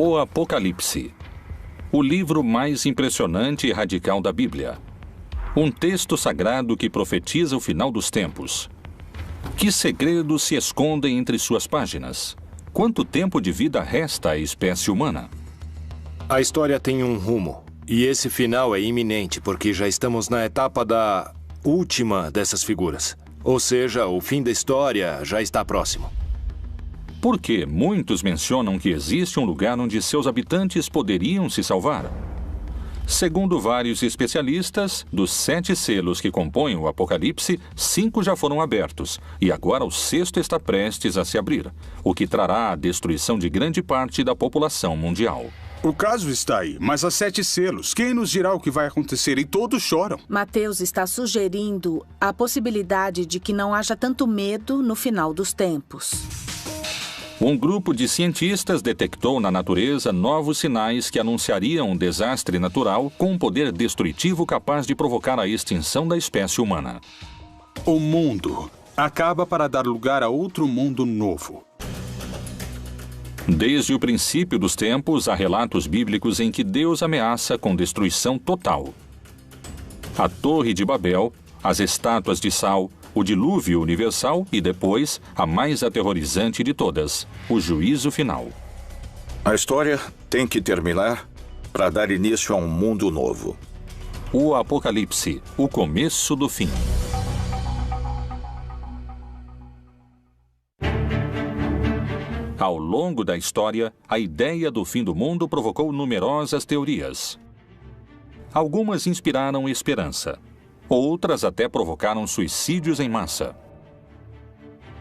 O Apocalipse, o livro mais impressionante e radical da Bíblia. Um texto sagrado que profetiza o final dos tempos. Que segredos se escondem entre suas páginas? Quanto tempo de vida resta à espécie humana? A história tem um rumo, e esse final é iminente, porque já estamos na etapa da última dessas figuras. Ou seja, o fim da história já está próximo. Por que muitos mencionam que existe um lugar onde seus habitantes poderiam se salvar? Segundo vários especialistas, dos 7 selos que compõem o Apocalipse, 5 já foram abertos, e agora o 6º está prestes a se abrir, o que trará a destruição de grande parte da população mundial. O caso está aí, mas há 7 selos. Quem nos dirá o que vai acontecer? E todos choram. Mateus está sugerindo a possibilidade de que não haja tanto medo no final dos tempos. Um grupo de cientistas detectou na natureza novos sinais que anunciariam um desastre natural com um poder destrutivo capaz de provocar a extinção da espécie humana. O mundo acaba para dar lugar a outro mundo novo. Desde o princípio dos tempos, há relatos bíblicos em que Deus ameaça com destruição total. A Torre de Babel, as estátuas de sal, o dilúvio universal e depois, a mais aterrorizante de todas, o juízo final. A história tem que terminar para dar início a um mundo novo. O Apocalipse, o começo do fim. Ao longo da história, a ideia do fim do mundo provocou numerosas teorias. Algumas inspiraram esperança. Outras até provocaram suicídios em massa.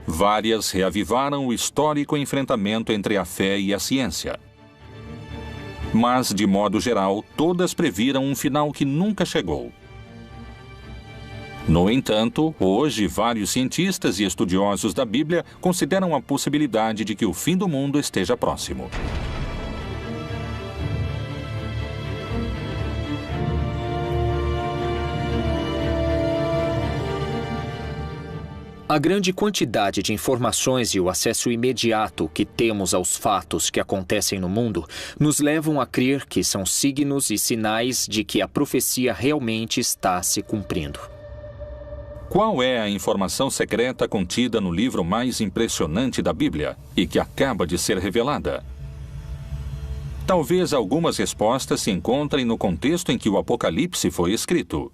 Várias reavivaram o histórico enfrentamento entre a fé e a ciência. Mas, de modo geral, todas previram um final que nunca chegou. No entanto, hoje, vários cientistas e estudiosos da Bíblia consideram a possibilidade de que o fim do mundo esteja próximo. A grande quantidade de informações e o acesso imediato que temos aos fatos que acontecem no mundo nos levam a crer que são signos e sinais de que a profecia realmente está se cumprindo. Qual é a informação secreta contida no livro mais impressionante da Bíblia e que acaba de ser revelada? Talvez algumas respostas se encontrem no contexto em que o Apocalipse foi escrito.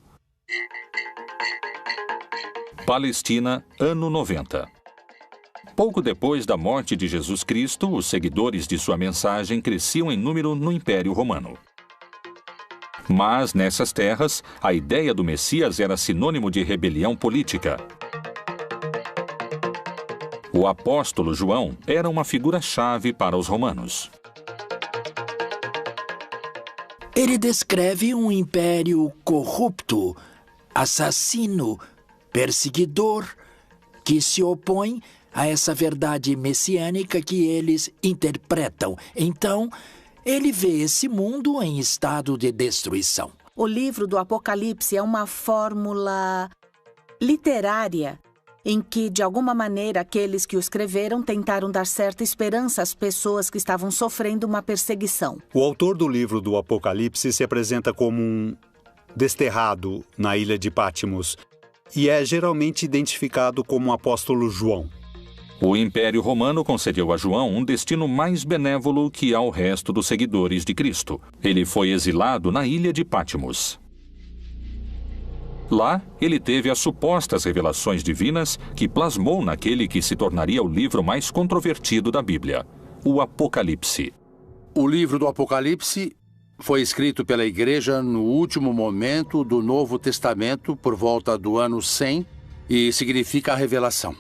Palestina, ano 90. Pouco depois da morte de Jesus Cristo, os seguidores de sua mensagem cresciam em número no Império Romano. Mas, nessas terras, a ideia do Messias era sinônimo de rebelião política. O apóstolo João era uma figura-chave para os romanos. Ele descreve um império corrupto, assassino, perseguidor, que se opõe a essa verdade messiânica que eles interpretam. Então, ele vê esse mundo em estado de destruição. O livro do Apocalipse é uma fórmula literária em que, de alguma maneira, aqueles que o escreveram tentaram dar certa esperança às pessoas que estavam sofrendo uma perseguição. O autor do livro do Apocalipse se apresenta como um desterrado na ilha de Patmos e é geralmente identificado como o apóstolo João. O Império Romano concedeu a João um destino mais benévolo que ao resto dos seguidores de Cristo. Ele foi exilado na ilha de Patmos. Lá, ele teve as supostas revelações divinas que plasmou naquele que se tornaria o livro mais controvertido da Bíblia, o Apocalipse. O livro do Apocalipse foi escrito pela Igreja no último momento do Novo Testamento, por volta do ano 100, e significa a revelação.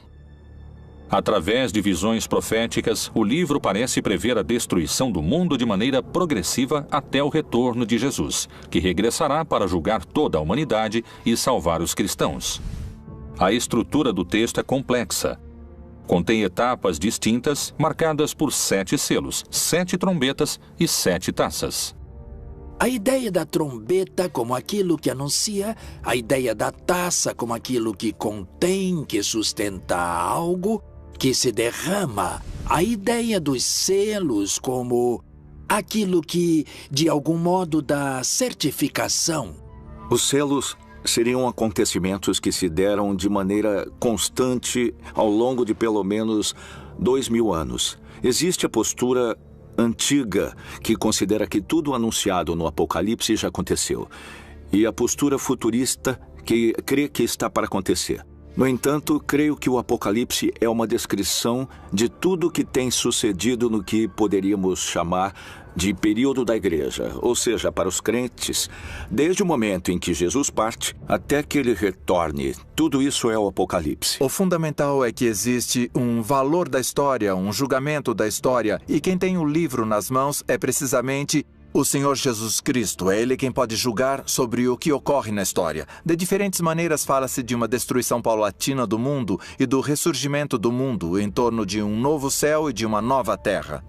Através de visões proféticas, o livro parece prever a destruição do mundo de maneira progressiva até o retorno de Jesus, que regressará para julgar toda a humanidade e salvar os cristãos. A estrutura do texto é complexa. Contém etapas distintas, marcadas por 7 selos, 7 trombetas e 7 taças. A ideia da trombeta como aquilo que anuncia, a ideia da taça como aquilo que contém, que sustenta algo, que se derrama, a ideia dos selos como aquilo que, de algum modo, dá certificação. Os selos seriam acontecimentos que se deram de maneira constante ao longo de pelo menos 2000 anos. Existe a postura antiga, que considera que tudo anunciado no Apocalipse já aconteceu, e a postura futurista, que crê que está para acontecer. No entanto, creio que o Apocalipse é uma descrição de tudo o que tem sucedido no que poderíamos chamar de período da igreja, ou seja, para os crentes, desde o momento em que Jesus parte até que ele retorne. Tudo isso é o Apocalipse. O fundamental é que existe um valor da história, um julgamento da história, e quem tem o livro nas mãos é precisamente o Senhor Jesus Cristo. É Ele quem pode julgar sobre o que ocorre na história. De diferentes maneiras fala-se de uma destruição paulatina do mundo e do ressurgimento do mundo em torno de um novo céu e de uma nova terra.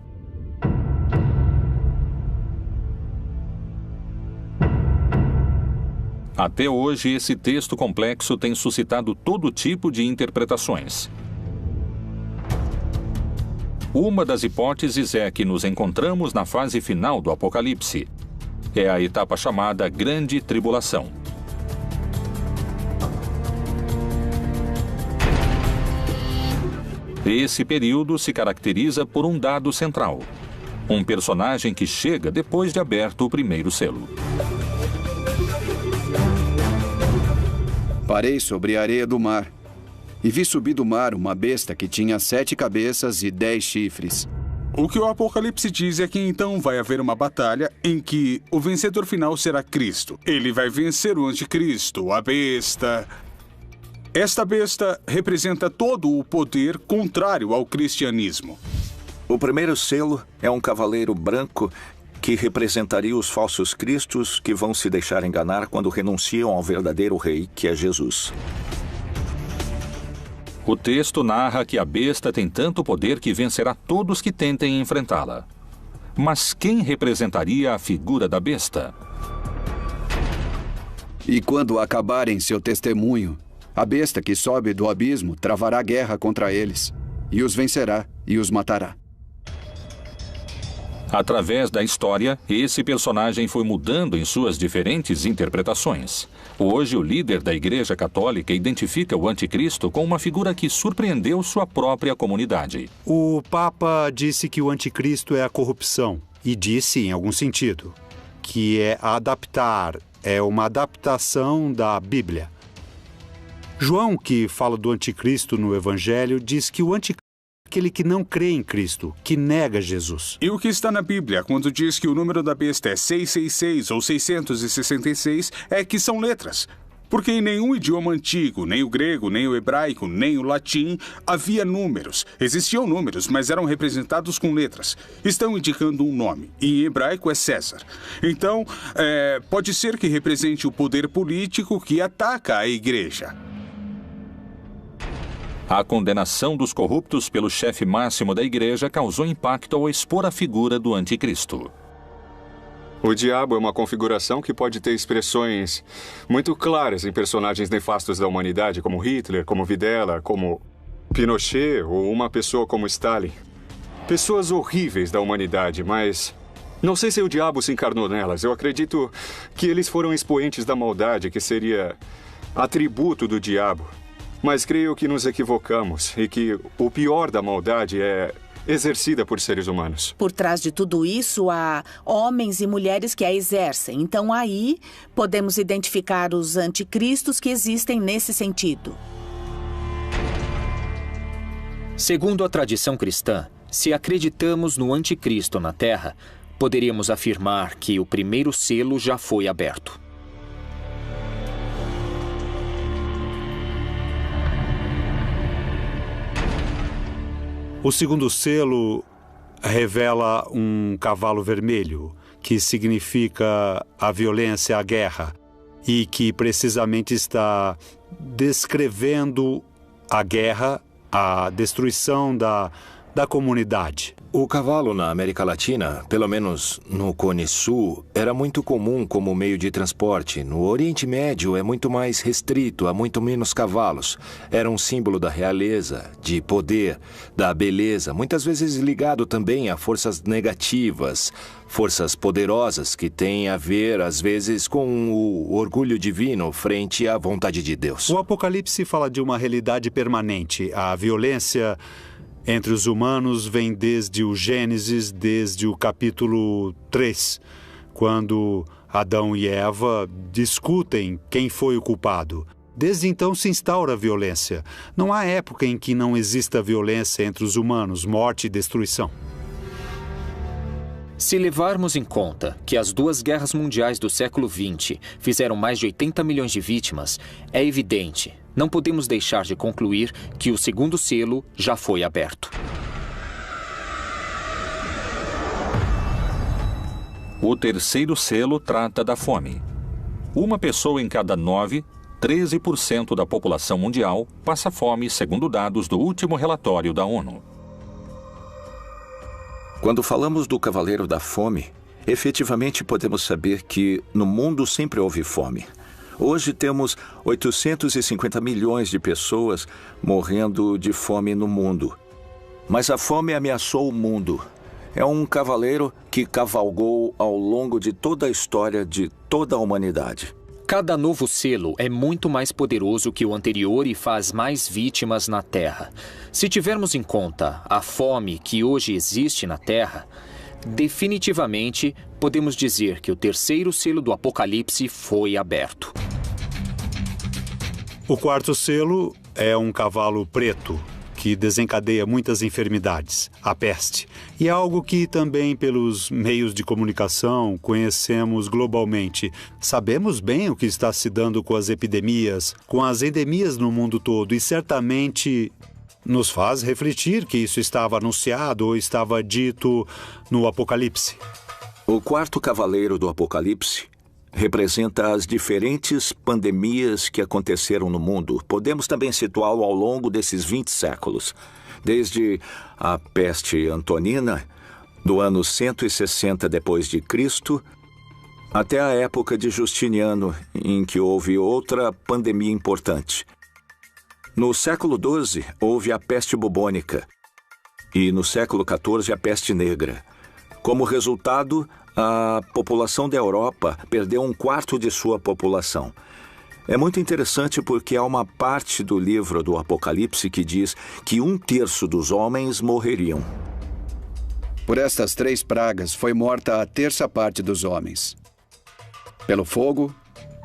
Até hoje, esse texto complexo tem suscitado todo tipo de interpretações. Uma das hipóteses é que nos encontramos na fase final do Apocalipse. É a etapa chamada Grande Tribulação. Esse período se caracteriza por um dado central: um personagem que chega depois de aberto o primeiro selo. Parei sobre a areia do mar e vi subir do mar uma besta que tinha 7 cabeças e 10 chifres. O que o Apocalipse diz é que então vai haver uma batalha em que o vencedor final será Cristo. Ele vai vencer o anticristo, a besta. Esta besta representa todo o poder contrário ao cristianismo. O primeiro selo é um cavaleiro branco que representaria os falsos cristos que vão se deixar enganar quando renunciam ao verdadeiro rei, que é Jesus. O texto narra que a besta tem tanto poder que vencerá todos que tentem enfrentá-la. Mas quem representaria a figura da besta? E quando acabarem seu testemunho, a besta que sobe do abismo travará guerra contra eles, e os vencerá e os matará. Através da história, esse personagem foi mudando em suas diferentes interpretações. Hoje, o líder da Igreja Católica identifica o anticristo com uma figura que surpreendeu sua própria comunidade. O Papa disse que o anticristo é a corrupção, e disse, em algum sentido, que é adaptar, é uma adaptação da Bíblia. João, que fala do anticristo no Evangelho, diz que o anticristo é aquele que não crê em Cristo, que nega Jesus. E o que está na Bíblia, quando diz que o número da besta é 666 ou 666, é que são letras. Porque em nenhum idioma antigo, nem o grego, nem o hebraico, nem o latim, havia números. Existiam números, mas eram representados com letras. Estão indicando um nome. E em hebraico é César. Então, pode ser que represente o poder político que ataca a igreja. A condenação dos corruptos pelo chefe máximo da igreja causou impacto ao expor a figura do anticristo. O diabo é uma configuração que pode ter expressões muito claras em personagens nefastos da humanidade, como Hitler, como Videla, como Pinochet ou uma pessoa como Stalin. Pessoas horríveis da humanidade, mas não sei se o diabo se encarnou nelas. Eu acredito que eles foram expoentes da maldade, que seria atributo do diabo. Mas creio que nos equivocamos e que o pior da maldade é exercida por seres humanos. Por trás de tudo isso, há homens e mulheres que a exercem. Então, aí, podemos identificar os anticristos que existem nesse sentido. Segundo a tradição cristã, se acreditamos no anticristo na Terra, poderíamos afirmar que o primeiro selo já foi aberto. O segundo selo revela um cavalo vermelho, que significa a violência, a guerra, e que precisamente está descrevendo a guerra, a destruição da comunidade. O cavalo na América Latina, pelo menos no Cone Sul, era muito comum como meio de transporte. No Oriente Médio é muito mais restrito, há muito menos cavalos. Era um símbolo da realeza, de poder, da beleza, muitas vezes ligado também a forças negativas, forças poderosas que têm a ver, às vezes, com o orgulho divino frente à vontade de Deus. O Apocalipse fala de uma realidade permanente. A violência entre os humanos vem desde o Gênesis, desde o capítulo 3, quando Adão e Eva discutem quem foi o culpado. Desde então se instaura a violência. Não há época em que não exista violência entre os humanos, morte e destruição. Se levarmos em conta que as duas guerras mundiais do século XX fizeram mais de 80 milhões de vítimas, é evidente, não podemos deixar de concluir que o segundo selo já foi aberto. O terceiro selo trata da fome. Uma pessoa em cada 9, 13% da população mundial, passa fome, segundo dados do último relatório da ONU. Quando falamos do Cavaleiro da Fome, efetivamente podemos saber que no mundo sempre houve fome. Hoje temos 850 milhões de pessoas morrendo de fome no mundo. Mas a fome ameaçou o mundo. É um cavaleiro que cavalgou ao longo de toda a história de toda a humanidade. Cada novo selo é muito mais poderoso que o anterior e faz mais vítimas na Terra. Se tivermos em conta a fome que hoje existe na Terra, definitivamente podemos dizer que o terceiro selo do Apocalipse foi aberto. O quarto selo é um cavalo preto, que desencadeia muitas enfermidades, a peste. E é algo que também pelos meios de comunicação conhecemos globalmente. Sabemos bem o que está se dando com as epidemias, com as endemias no mundo todo, e certamente nos faz refletir que isso estava anunciado ou estava dito no Apocalipse. O quarto cavaleiro do Apocalipse representa as diferentes pandemias que aconteceram no mundo. Podemos também situá-lo ao longo desses 20 séculos, desde a peste antonina, do ano 160 depois de Cristo, até a época de Justiniano, em que houve outra pandemia importante. No século XII, houve a peste bubônica e no século XIV a peste negra. Como resultado, a população da Europa perdeu 1/4 de sua população. É muito interessante porque há uma parte do livro do Apocalipse que diz que 1/3 dos homens morreriam. Por estas 3 pragas foi morta a 1/3 dos homens. Pelo fogo,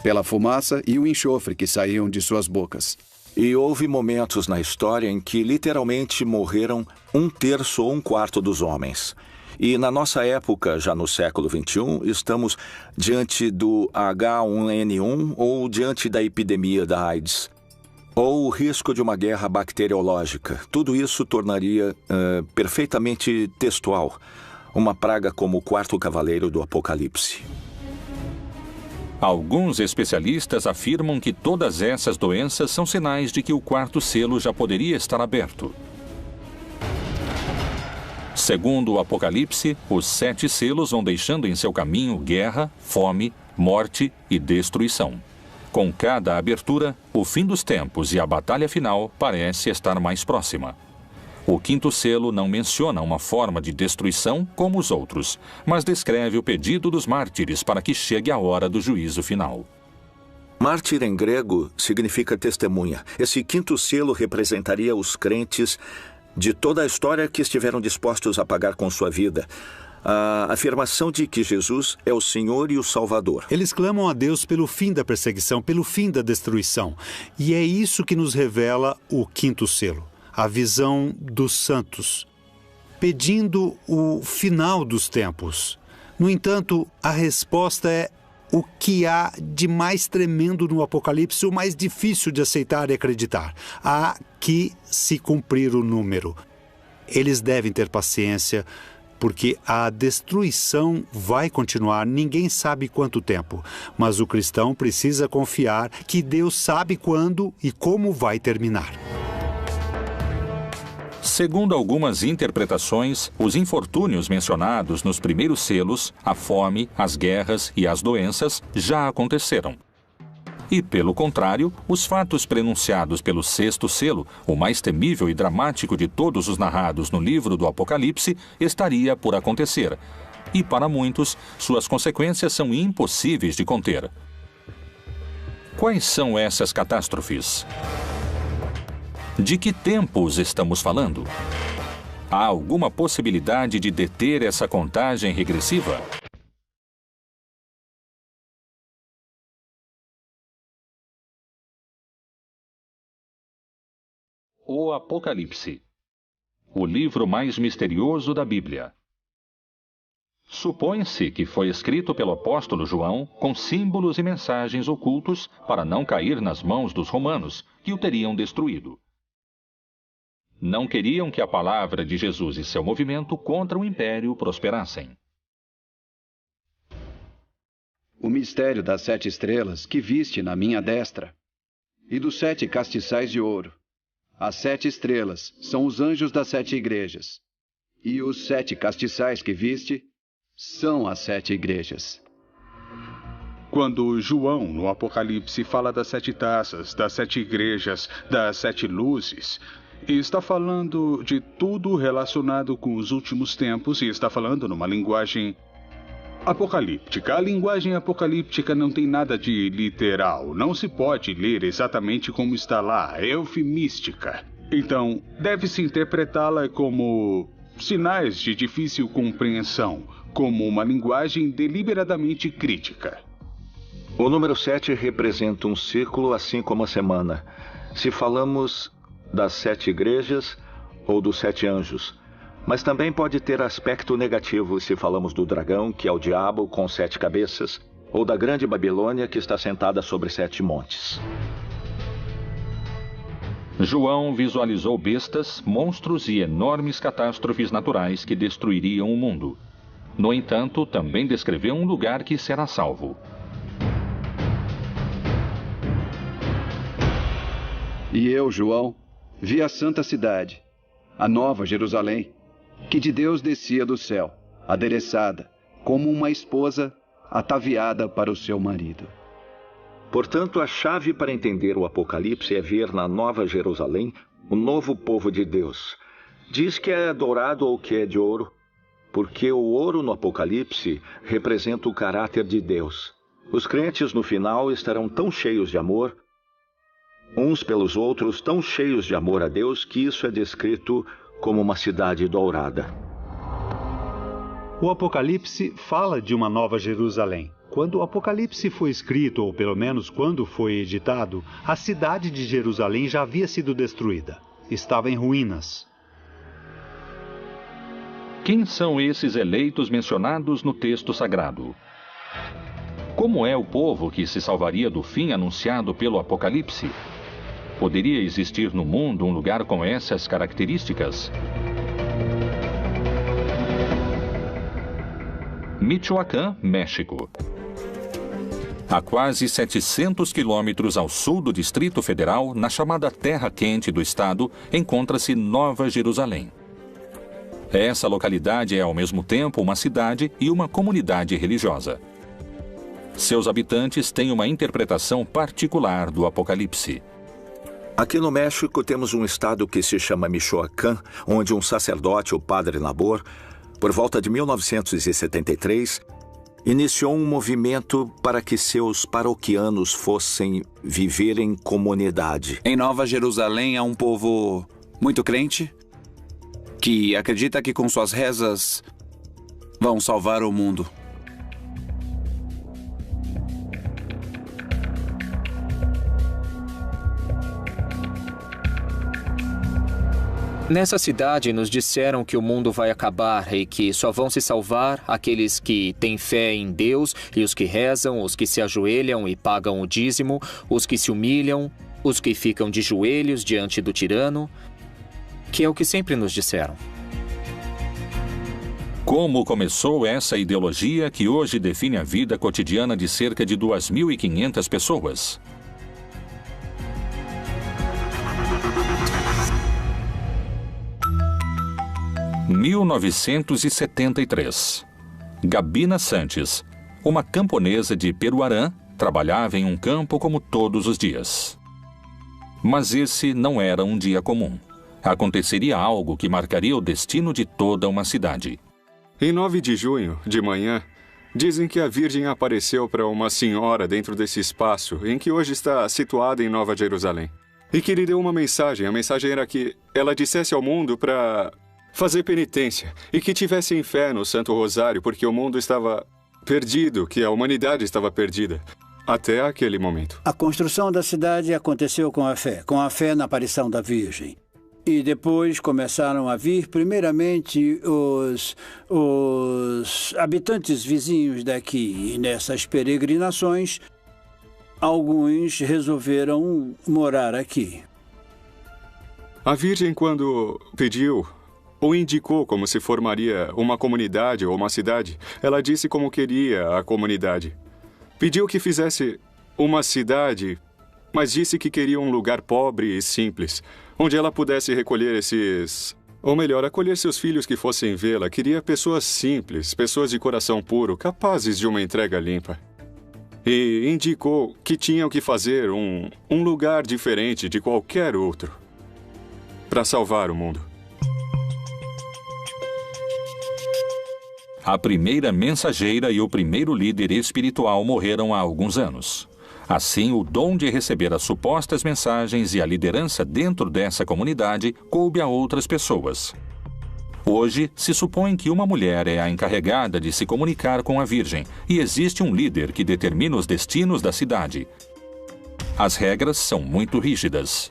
pela fumaça e o enxofre que saíam de suas bocas. E houve momentos na história em que literalmente morreram 1/3 ou 1/4 dos homens. E na nossa época, já no século XXI, estamos diante do H1N1 ou diante da epidemia da AIDS, ou o risco de uma guerra bacteriológica. Tudo isso tornaria perfeitamente textual uma praga como o quarto cavaleiro do Apocalipse. Alguns especialistas afirmam que todas essas doenças são sinais de que o quarto selo já poderia estar aberto. Segundo o Apocalipse, os 7 selos vão deixando em seu caminho guerra, fome, morte e destruição. Com cada abertura, o fim dos tempos e a batalha final parece estar mais próxima. O quinto selo não menciona uma forma de destruição como os outros, mas descreve o pedido dos mártires para que chegue a hora do juízo final. Mártir em grego significa testemunha. Esse quinto selo representaria os crentes de toda a história que estiveram dispostos a pagar com sua vida. A afirmação de que Jesus é o Senhor e o Salvador. Eles clamam a Deus pelo fim da perseguição, pelo fim da destruição. E é isso que nos revela o quinto selo, a visão dos santos, pedindo o final dos tempos. No entanto, a resposta é o que há de mais tremendo no Apocalipse, o mais difícil de aceitar e acreditar. Há que se cumprir o número. Eles devem ter paciência, porque a destruição vai continuar, ninguém sabe quanto tempo. Mas o cristão precisa confiar que Deus sabe quando e como vai terminar. Segundo algumas interpretações, os infortúnios mencionados nos primeiros selos, a fome, as guerras e as doenças, já aconteceram. E, pelo contrário, os fatos prenunciados pelo sexto selo, o mais temível e dramático de todos os narrados no livro do Apocalipse, estaria por acontecer. E, para muitos, suas consequências são impossíveis de conter. Quais são essas catástrofes? De que tempos estamos falando? Há alguma possibilidade de deter essa contagem regressiva? O Apocalipse, o livro mais misterioso da Bíblia. Supõe-se que foi escrito pelo apóstolo João com símbolos e mensagens ocultos para não cair nas mãos dos romanos, que o teriam destruído. Não queriam que a palavra de Jesus e seu movimento contra o império prosperassem. O mistério das 7 estrelas que viste na minha destra e dos 7 castiçais de ouro. As 7 estrelas são os anjos das 7 igrejas, e os 7 castiçais que viste são as 7 igrejas. Quando João, no Apocalipse, fala das 7 taças, das 7 igrejas, das 7 luzes, está falando de tudo relacionado com os últimos tempos e está falando numa linguagem apocalíptica. A linguagem apocalíptica não tem nada de literal. Não se pode ler exatamente como está lá. É eufemística. Então, deve-se interpretá-la como sinais de difícil compreensão, como uma linguagem deliberadamente crítica. O número 7 representa um ciclo, assim como a semana. Se falamos das 7 igrejas ou dos 7 anjos, mas também pode ter aspecto negativo se falamos do dragão, que é o diabo com 7 cabeças, ou da grande Babilônia, que está sentada sobre 7 montes. João visualizou bestas, monstros e enormes catástrofes naturais que destruiriam o mundo. No entanto, também descreveu um lugar que será salvo. E eu, João, vi a santa cidade, a nova Jerusalém, que de Deus descia do céu, adereçada, como uma esposa ataviada para o seu marido. Portanto, a chave para entender o Apocalipse é ver na Nova Jerusalém o novo povo de Deus. Diz que é dourado ou que é de ouro, porque o ouro no Apocalipse representa o caráter de Deus. Os crentes no final estarão tão cheios de amor, uns pelos outros, tão cheios de amor a Deus, que isso é descrito como uma cidade dourada. O Apocalipse fala de uma nova Jerusalém. Quando o Apocalipse foi escrito, ou pelo menos quando foi editado, a cidade de Jerusalém já havia sido destruída. Estava em ruínas. Quem são esses eleitos mencionados no texto sagrado? Como é o povo que se salvaria do fim anunciado pelo Apocalipse? Poderia existir no mundo um lugar com essas características? Michoacán, México. A quase 700 quilômetros ao sul do Distrito Federal, na chamada Terra Quente do estado, encontra-se Nova Jerusalém. Essa localidade é ao mesmo tempo uma cidade e uma comunidade religiosa. Seus habitantes têm uma interpretação particular do Apocalipse. Aqui no México temos um estado que se chama Michoacán, onde um sacerdote, o Padre Nabor, por volta de 1973, iniciou um movimento para que seus paroquianos fossem viver em comunidade. Em Nova Jerusalém há um povo muito crente que acredita que com suas rezas vão salvar o mundo. Nessa cidade nos disseram que o mundo vai acabar e que só vão se salvar aqueles que têm fé em Deus e os que rezam, os que se ajoelham e pagam o dízimo, os que se humilham, os que ficam de joelhos diante do tirano, que é o que sempre nos disseram. Como começou essa ideologia que hoje define a vida cotidiana de cerca de 2.500 pessoas? 1973. Gabina Santos, uma camponesa de Peruarã, trabalhava em um campo como todos os dias. Mas esse não era um dia comum. Aconteceria algo que marcaria o destino de toda uma cidade. Em 9 de junho, de manhã, dizem que a Virgem apareceu para uma senhora dentro desse espaço em que hoje está situada em Nova Jerusalém. E que lhe deu uma mensagem. A mensagem era que ela dissesse ao mundo para fazer penitência e que tivessem fé no Santo Rosário, porque o mundo estava perdido, que a humanidade estava perdida, até aquele momento. A construção da cidade aconteceu com a fé na aparição da Virgem. E depois começaram a vir, primeiramente, os habitantes vizinhos daqui. E nessas peregrinações, alguns resolveram morar aqui. A Virgem, quando pediu ou indicou como se formaria uma comunidade ou uma cidade, ela disse como queria a comunidade. Pediu que fizesse uma cidade, mas disse que queria um lugar pobre e simples, onde ela pudesse recolher acolher seus filhos que fossem vê-la. Queria pessoas simples, pessoas de coração puro, capazes de uma entrega limpa. E indicou que tinham que fazer um lugar diferente de qualquer outro para salvar o mundo. A primeira mensageira e o primeiro líder espiritual morreram há alguns anos. Assim, o dom de receber as supostas mensagens e a liderança dentro dessa comunidade coube a outras pessoas. Hoje, se supõe que uma mulher é a encarregada de se comunicar com a Virgem e existe um líder que determina os destinos da cidade. As regras são muito rígidas.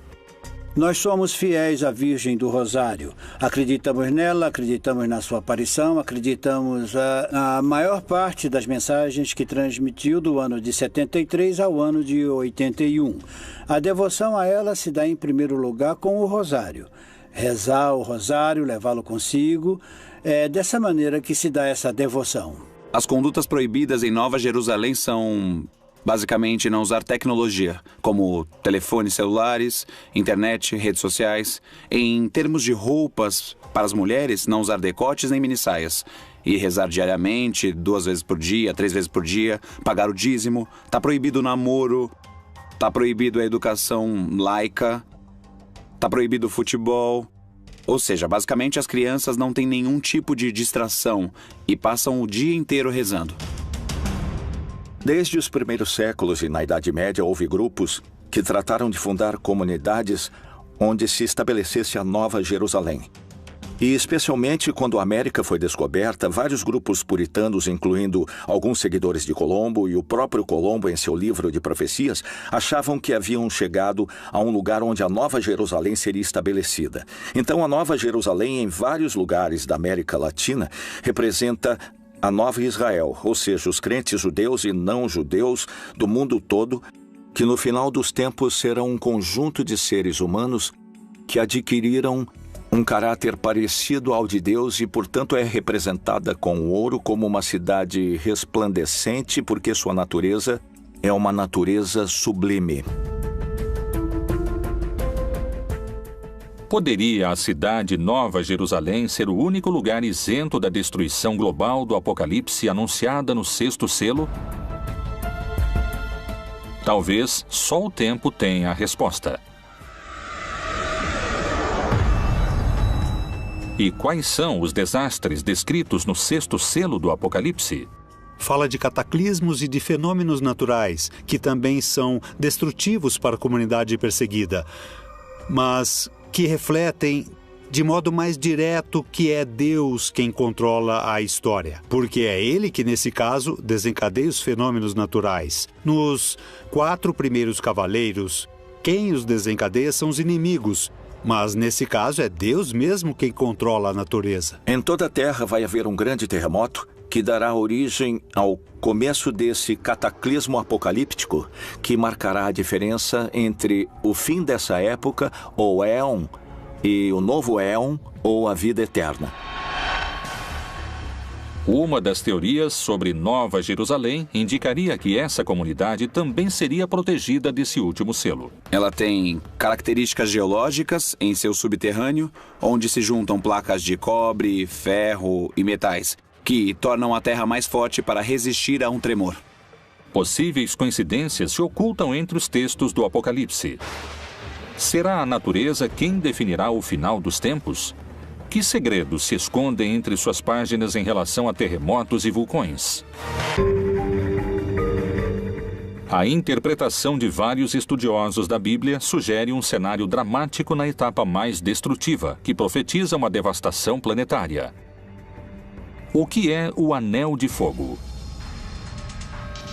Nós somos fiéis à Virgem do Rosário. Acreditamos nela, acreditamos na sua aparição, acreditamos na maior parte das mensagens que transmitiu do ano de 73 ao ano de 81. A devoção a ela se dá em primeiro lugar com o Rosário. Rezar o Rosário, levá-lo consigo, é dessa maneira que se dá essa devoção. As condutas proibidas em Nova Jerusalém são... basicamente, não usar tecnologia, como telefones celulares, internet, redes sociais. Em termos de roupas, para as mulheres, não usar decotes nem minissaias. E rezar diariamente, 2 vezes por dia, 3 vezes por dia, pagar o dízimo. Está proibido o namoro, está proibido a educação laica, está proibido o futebol. Ou seja, basicamente, as crianças não têm nenhum tipo de distração e passam o dia inteiro rezando. Desde os primeiros séculos e na Idade Média houve grupos que trataram de fundar comunidades onde se estabelecesse a Nova Jerusalém. E especialmente quando a América foi descoberta, vários grupos puritanos, incluindo alguns seguidores de Colombo e o próprio Colombo em seu livro de profecias, achavam que haviam chegado a um lugar onde a Nova Jerusalém seria estabelecida. Então a Nova Jerusalém em vários lugares da América Latina representa a Nova Israel, ou seja, os crentes judeus e não judeus do mundo todo, que no final dos tempos serão um conjunto de seres humanos que adquiriram um caráter parecido ao de Deus e, portanto, é representada com ouro como uma cidade resplandecente, porque sua natureza é uma natureza sublime. Poderia a cidade Nova Jerusalém ser o único lugar isento da destruição global do Apocalipse anunciada no 6º selo? Talvez só o tempo tenha a resposta. E quais são os desastres descritos no 6º selo do Apocalipse? Fala de cataclismos e de fenômenos naturais, que também são destrutivos para a comunidade perseguida, mas que refletem de modo mais direto que é Deus quem controla a história, porque é Ele que, nesse caso, desencadeia os fenômenos naturais. Nos 4 primeiros cavaleiros, quem os desencadeia são os inimigos, mas nesse caso é Deus mesmo quem controla a natureza. Em toda a Terra vai haver um grande terremoto que dará origem ao começo desse cataclismo apocalíptico que marcará a diferença entre o fim dessa época, ou éon, e o novo éon, ou a vida eterna. Uma das teorias sobre Nova Jerusalém indicaria que essa comunidade também seria protegida desse último selo. Ela tem características geológicas em seu subterrâneo, onde se juntam placas de cobre, ferro e metais, que tornam a terra mais forte para resistir a um tremor. Possíveis coincidências se ocultam entre os textos do Apocalipse. Será a natureza quem definirá o final dos tempos? Que segredos se escondem entre suas páginas em relação a terremotos e vulcões? A interpretação de vários estudiosos da Bíblia sugere um cenário dramático na etapa mais destrutiva, que profetiza uma devastação planetária. O que é o Anel de Fogo?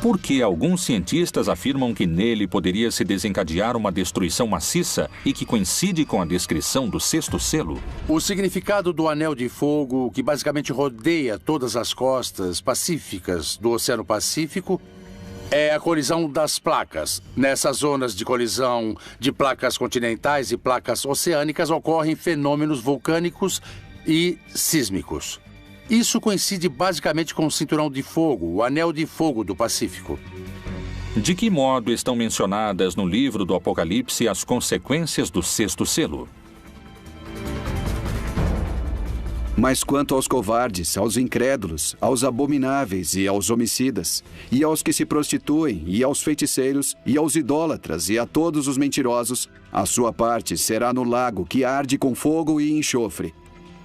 Por que alguns cientistas afirmam que nele poderia se desencadear uma destruição maciça e que coincide com a descrição do sexto selo? O significado do Anel de Fogo, que basicamente rodeia todas as costas pacíficas do Oceano Pacífico, é a colisão das placas. Nessas zonas de colisão de placas continentais e placas oceânicas ocorrem fenômenos vulcânicos e sísmicos. Isso coincide basicamente com o Cinturão de Fogo, o Anel de Fogo do Pacífico. De que modo estão mencionadas no livro do Apocalipse as consequências do sexto selo? Mas quanto aos covardes, aos incrédulos, aos abomináveis e aos homicidas, e aos que se prostituem, e aos feiticeiros, e aos idólatras, e a todos os mentirosos, a sua parte será no lago que arde com fogo e enxofre,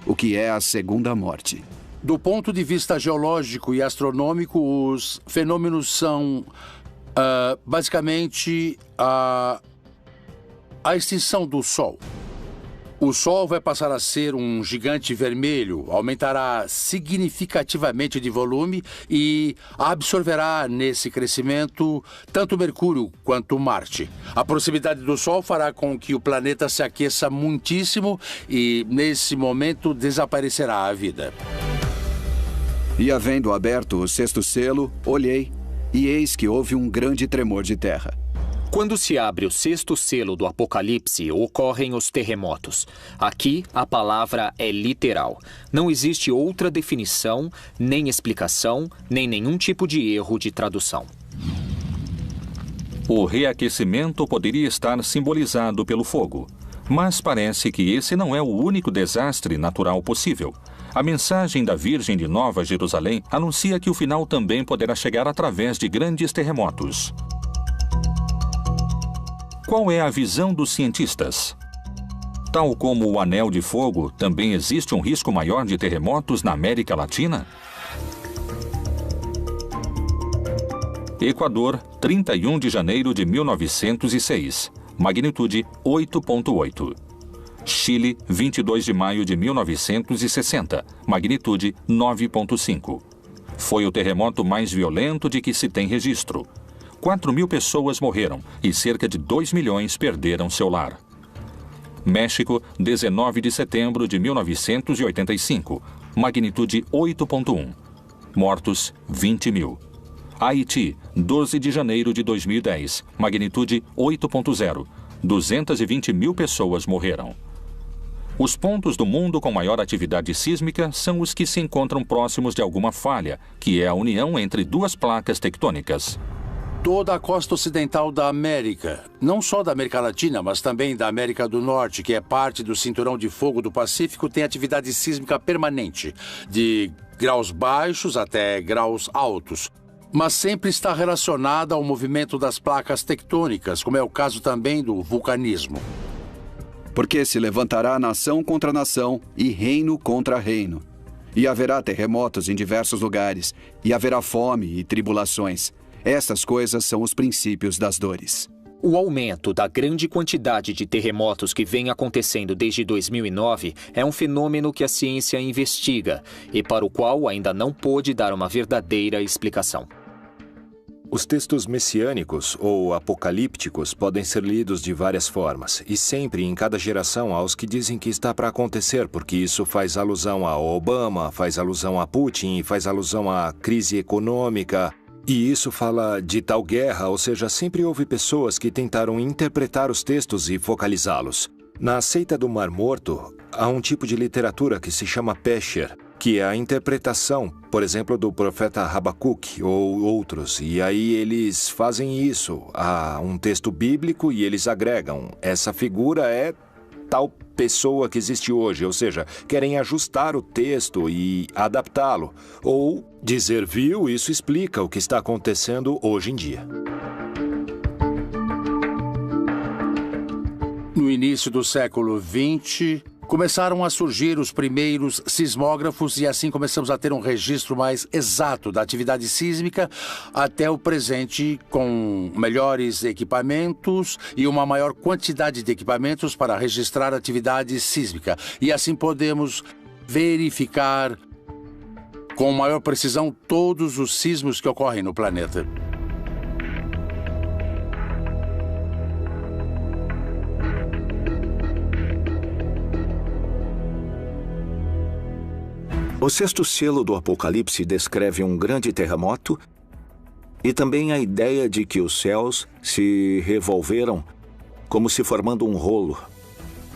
o que é a segunda morte. Do ponto de vista geológico e astronômico, os fenômenos são basicamente a extinção do Sol. O Sol vai passar a ser um gigante vermelho, aumentará significativamente de volume e absorverá nesse crescimento tanto Mercúrio quanto Marte. A proximidade do Sol fará com que o planeta se aqueça muitíssimo e, nesse momento, desaparecerá a vida. E havendo aberto o sexto selo, olhei, e eis que houve um grande tremor de terra. Quando se abre o sexto selo do Apocalipse, ocorrem os terremotos. Aqui, a palavra é literal. Não existe outra definição, nem explicação, nem nenhum tipo de erro de tradução. O reaquecimento poderia estar simbolizado pelo fogo, mas parece que esse não é o único desastre natural possível. A mensagem da Virgem de Nova Jerusalém anuncia que o final também poderá chegar através de grandes terremotos. Qual é a visão dos cientistas? Tal como o Anel de Fogo, também existe um risco maior de terremotos na América Latina? Equador, 31 de janeiro de 1906, magnitude 8.8. Chile, 22 de maio de 1960, magnitude 9.5. Foi o terremoto mais violento de que se tem registro. 4.000 pessoas morreram e cerca de 2 milhões perderam seu lar. México, 19 de setembro de 1985, magnitude 8.1. Mortos, 20.000. Haiti, 12 de janeiro de 2010, magnitude 8.0. 220.000 pessoas morreram. Os pontos do mundo com maior atividade sísmica são os que se encontram próximos de alguma falha, que é a união entre duas placas tectônicas. Toda a costa ocidental da América, não só da América Latina, mas também da América do Norte, que é parte do Cinturão de Fogo do Pacífico, tem atividade sísmica permanente, de graus baixos até graus altos, mas sempre está relacionada ao movimento das placas tectônicas, como é o caso também do vulcanismo. Porque se levantará nação contra nação e reino contra reino. E haverá terremotos em diversos lugares, e haverá fome e tribulações. Estas coisas são os princípios das dores. O aumento da grande quantidade de terremotos que vem acontecendo desde 2009 é um fenômeno que a ciência investiga e para o qual ainda não pôde dar uma verdadeira explicação. Os textos messiânicos ou apocalípticos podem ser lidos de várias formas, e sempre em cada geração há os que dizem que está para acontecer, porque isso faz alusão a Obama, faz alusão a Putin, faz alusão à crise econômica. E isso fala de tal guerra, ou seja, sempre houve pessoas que tentaram interpretar os textos e focalizá-los. Na seita do Mar Morto, há um tipo de literatura que se chama Pesher. que é a interpretação, por exemplo, do profeta Habacuque ou outros. E aí eles fazem isso, há um texto bíblico e eles agregam. Essa figura é tal pessoa que existe hoje, ou seja, querem ajustar o texto e adaptá-lo. Ou dizer, viu, isso explica o que está acontecendo hoje em dia. No início do século XX, começaram a surgir os primeiros sismógrafos e assim começamos a ter um registro mais exato da atividade sísmica até o presente, com melhores equipamentos e uma maior quantidade de equipamentos para registrar a atividade sísmica. E assim podemos verificar com maior precisão todos os sismos que ocorrem no planeta. O sexto selo do Apocalipse descreve um grande terremoto e também a ideia de que os céus se revolveram como se formando um rolo.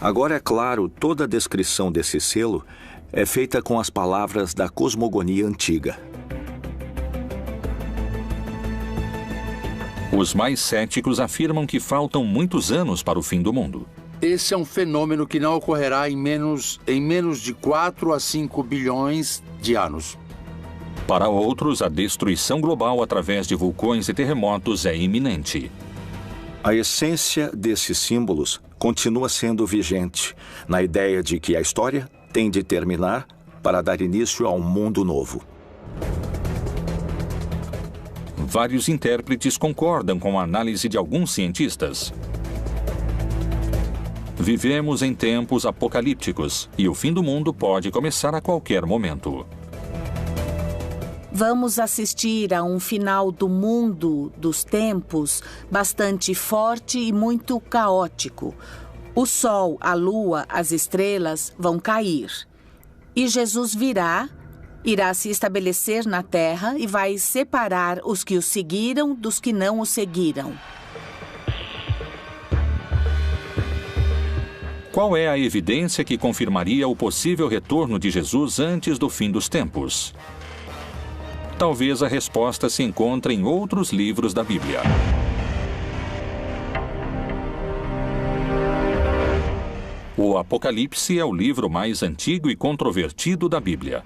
Agora, é claro, toda a descrição desse selo é feita com as palavras da cosmogonia antiga. Os mais céticos afirmam que faltam muitos anos para o fim do mundo. Esse é um fenômeno que não ocorrerá em menos de 4 a 5 bilhões de anos. Para outros, a destruição global através de vulcões e terremotos é iminente. A essência desses símbolos continua sendo vigente, na ideia de que a história tem de terminar para dar início a um mundo novo. Vários intérpretes concordam com a análise de alguns cientistas. Vivemos em tempos apocalípticos e o fim do mundo pode começar a qualquer momento. Vamos assistir a um final do mundo dos tempos bastante forte e muito caótico. O sol, a lua, as estrelas vão cair. E Jesus irá se estabelecer na terra e vai separar os que o seguiram dos que não o seguiram. Qual é a evidência que confirmaria o possível retorno de Jesus antes do fim dos tempos? Talvez a resposta se encontre em outros livros da Bíblia. O Apocalipse é o livro mais antigo e controvertido da Bíblia.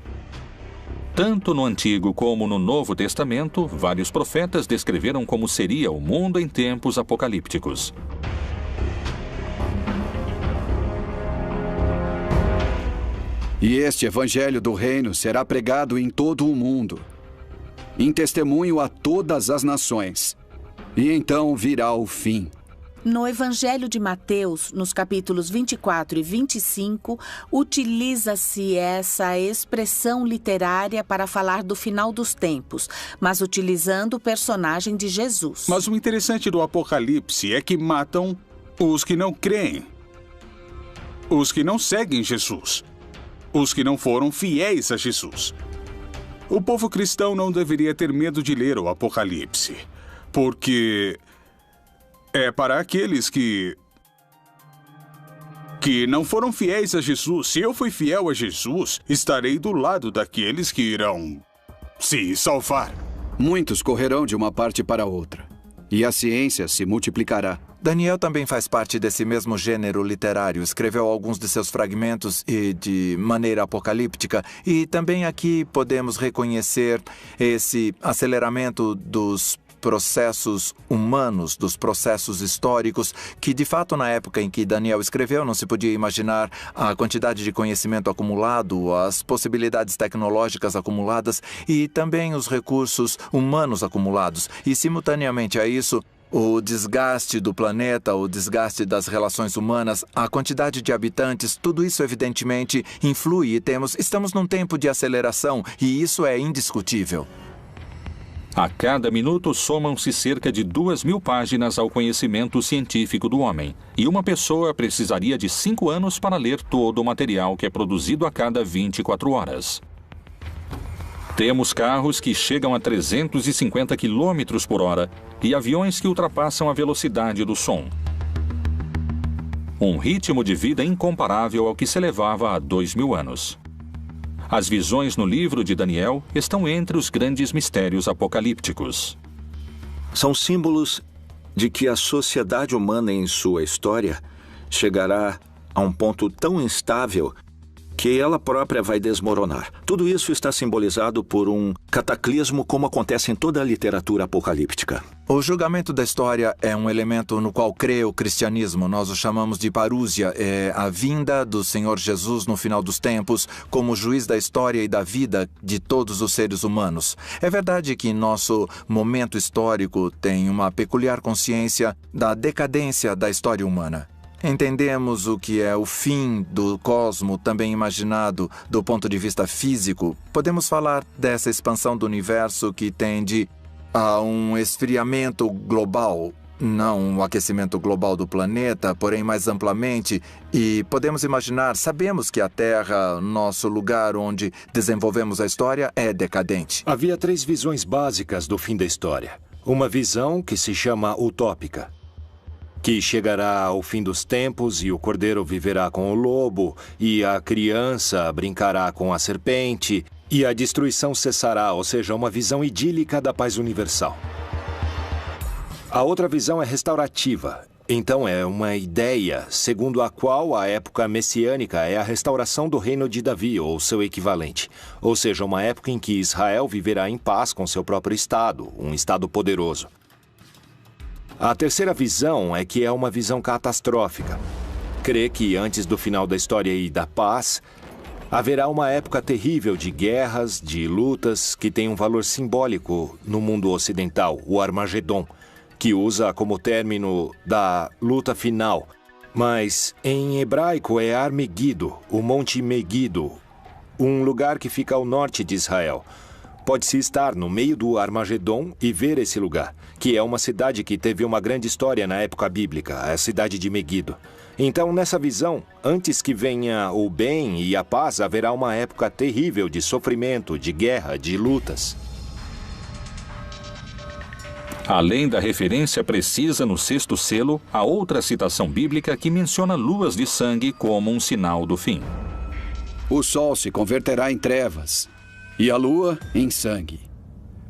Tanto no Antigo como no Novo Testamento, vários profetas descreveram como seria o mundo em tempos apocalípticos. E este evangelho do reino será pregado em todo o mundo, em testemunho a todas as nações. E então virá o fim. No Evangelho de Mateus, nos capítulos 24 e 25, utiliza-se essa expressão literária para falar do final dos tempos, mas utilizando o personagem de Jesus. Mas o interessante do Apocalipse é que matam os que não creem, os que não seguem Jesus, os que não foram fiéis a Jesus. O povo cristão não deveria ter medo de ler o Apocalipse, porque é para aqueles que não foram fiéis a Jesus. Se eu fui fiel a Jesus, estarei do lado daqueles que irão se salvar. Muitos correrão de uma parte para outra, e a ciência se multiplicará. Daniel também faz parte desse mesmo gênero literário. Escreveu alguns de seus fragmentos de maneira apocalíptica. E também aqui podemos reconhecer esse aceleramento dos processos humanos, dos processos históricos, que de fato na época em que Daniel escreveu não se podia imaginar a quantidade de conhecimento acumulado, as possibilidades tecnológicas acumuladas e também os recursos humanos acumulados. E simultaneamente a isso, o desgaste do planeta, o desgaste das relações humanas, a quantidade de habitantes, tudo isso evidentemente influi e estamos num tempo de aceleração e isso é indiscutível. A cada minuto somam-se cerca de 2.000 páginas ao conhecimento científico do homem, e uma pessoa precisaria de 5 anos para ler todo o material que é produzido a cada 24 horas. Temos carros que chegam a 350 km por hora e aviões que ultrapassam a velocidade do som. Um ritmo de vida incomparável ao que se levava há 2.000 anos. As visões no livro de Daniel estão entre os grandes mistérios apocalípticos. São símbolos de que a sociedade humana em sua história chegará a um ponto tão instável que ela própria vai desmoronar. Tudo isso está simbolizado por um cataclismo como acontece em toda a literatura apocalíptica. O julgamento da história é um elemento no qual crê o cristianismo. Nós o chamamos de parúsia. É a vinda do Senhor Jesus no final dos tempos como juiz da história e da vida de todos os seres humanos. É verdade que nosso momento histórico tem uma peculiar consciência da decadência da história humana. Entendemos o que é o fim do cosmo, também imaginado do ponto de vista físico. Podemos falar dessa expansão do universo que tende a um esfriamento global, não um aquecimento global do planeta, porém mais amplamente. E podemos imaginar, sabemos que a Terra, nosso lugar onde desenvolvemos a história, é decadente. Havia 3 visões básicas do fim da história. Uma visão que se chama utópica, que chegará ao fim dos tempos e o cordeiro viverá com o lobo, e a criança brincará com a serpente, e a destruição cessará, ou seja, uma visão idílica da paz universal. A outra visão é restaurativa. Então é uma ideia segundo a qual a época messiânica é a restauração do reino de Davi, ou seu equivalente. Ou seja, uma época em que Israel viverá em paz com seu próprio estado, um estado poderoso. A terceira visão é que é uma visão catastrófica. Crê que antes do final da história e da paz, haverá uma época terrível de guerras, de lutas, que tem um valor simbólico no mundo ocidental, o Armagedon, que usa como término da luta final. Mas em hebraico é Ar-Megido, o Monte Megido, um lugar que fica ao norte de Israel. Pode-se estar no meio do Armagedon e ver esse lugar, que é uma cidade que teve uma grande história na época bíblica, a cidade de Megido. Então, nessa visão, antes que venha o bem e a paz, haverá uma época terrível de sofrimento, de guerra, de lutas. Além da referência precisa no 6º selo, há outra citação bíblica que menciona luas de sangue como um sinal do fim. O sol se converterá em trevas e a lua em sangue,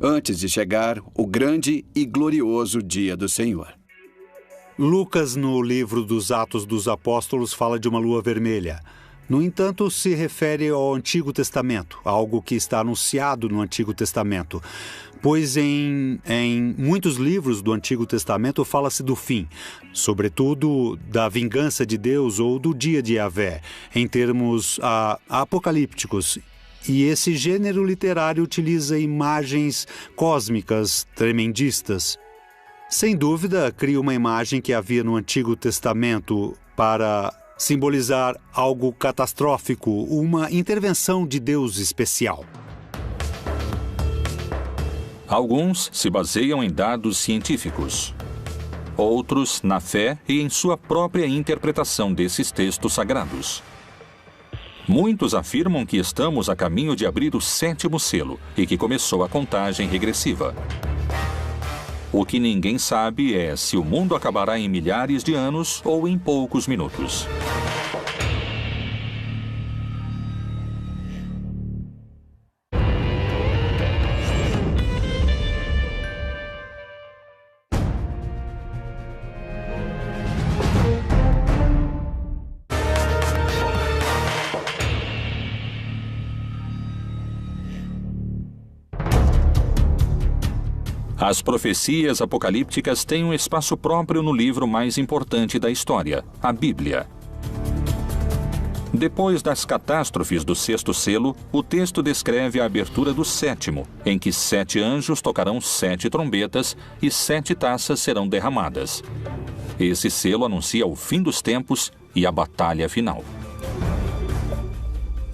antes de chegar o grande e glorioso dia do Senhor. Lucas, no livro dos Atos dos Apóstolos, fala de uma lua vermelha. No entanto, se refere ao Antigo Testamento, algo que está anunciado no Antigo Testamento. Pois em muitos livros do Antigo Testamento fala-se do fim, sobretudo da vingança de Deus ou do dia de Yahvé, em termos apocalípticos. E esse gênero literário utiliza imagens cósmicas tremendistas. Sem dúvida, cria uma imagem que havia no Antigo Testamento para simbolizar algo catastrófico, uma intervenção de Deus especial. Alguns se baseiam em dados científicos. Outros na fé e em sua própria interpretação desses textos sagrados. Muitos afirmam que estamos a caminho de abrir o 7º selo e que começou a contagem regressiva. O que ninguém sabe é se o mundo acabará em milhares de anos ou em poucos minutos. As profecias apocalípticas têm um espaço próprio no livro mais importante da história, a Bíblia. Depois das catástrofes do 6º selo, o texto descreve a abertura do 7º, em que 7 anjos tocarão 7 trombetas e 7 taças serão derramadas. Esse selo anuncia o fim dos tempos e a batalha final.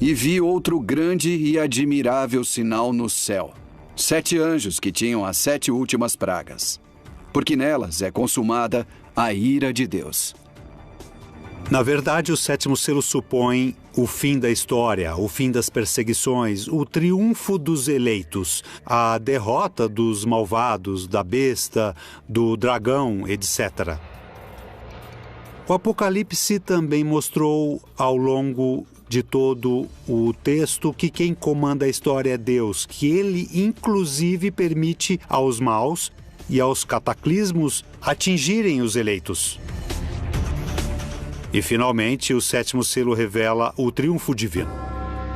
E vi outro grande e admirável sinal no céu. 7 anjos que tinham as 7 últimas pragas, porque nelas é consumada a ira de Deus. Na verdade, o 7º selo supõe o fim da história, o fim das perseguições, o triunfo dos eleitos, a derrota dos malvados, da besta, do dragão, etc. O Apocalipse também mostrou ao longo de todo o texto que quem comanda a história é Deus, que ele inclusive permite aos maus e aos cataclismos atingirem os eleitos. E finalmente o sétimo selo revela o triunfo divino,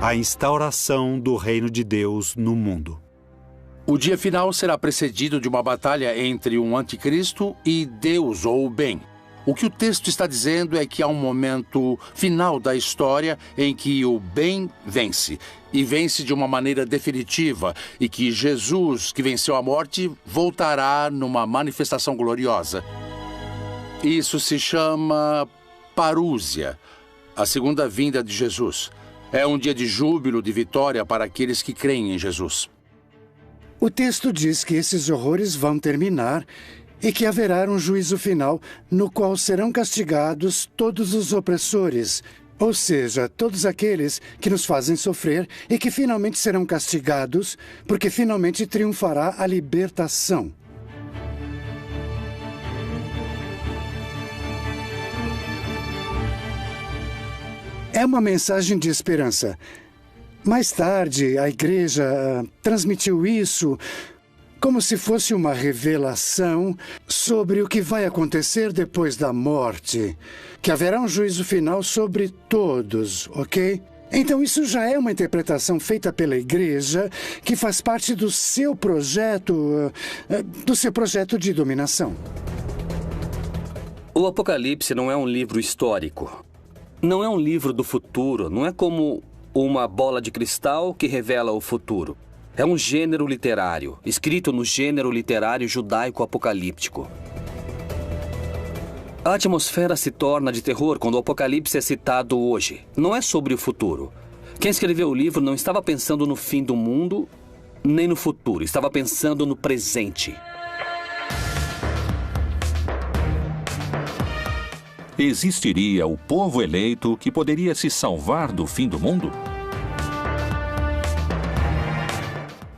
a instauração do reino de Deus no mundo. O dia final será precedido de uma batalha entre um anticristo e Deus ou o bem. O que o texto está dizendo é que há um momento final da história em que o bem vence, e vence de uma maneira definitiva, e que Jesus, que venceu a morte, voltará numa manifestação gloriosa. Isso se chama parúzia, a segunda vinda de Jesus. É um dia de júbilo, de vitória para aqueles que creem em Jesus. O texto diz que esses horrores vão terminar e que haverá um juízo final no qual serão castigados todos os opressores, ou seja, todos aqueles que nos fazem sofrer e que finalmente serão castigados porque finalmente triunfará a libertação. É uma mensagem de esperança. Mais tarde, a igreja transmitiu isso como se fosse uma revelação sobre o que vai acontecer depois da morte, que haverá um juízo final sobre todos, ok? Então isso já é uma interpretação feita pela igreja que faz parte do seu projeto de dominação. O Apocalipse não é um livro histórico. Não é um livro do futuro, não é como uma bola de cristal que revela o futuro. É um gênero literário, escrito no gênero literário judaico-apocalíptico. A atmosfera se torna de terror quando o Apocalipse é citado hoje. Não é sobre o futuro. Quem escreveu o livro não estava pensando no fim do mundo, nem no futuro. Estava pensando no presente. Existiria o povo eleito que poderia se salvar do fim do mundo?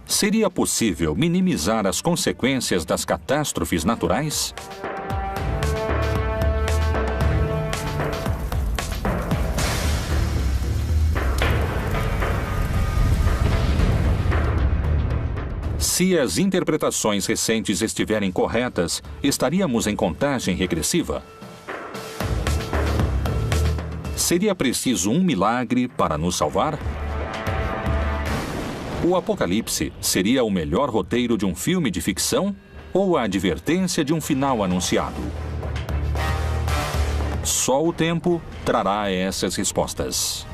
Seria possível minimizar as consequências das catástrofes naturais? Se as interpretações recentes estiverem corretas, estaríamos em contagem regressiva? Seria preciso um milagre para nos salvar? O Apocalipse seria o melhor roteiro de um filme de ficção ou a advertência de um final anunciado? Só o tempo trará essas respostas.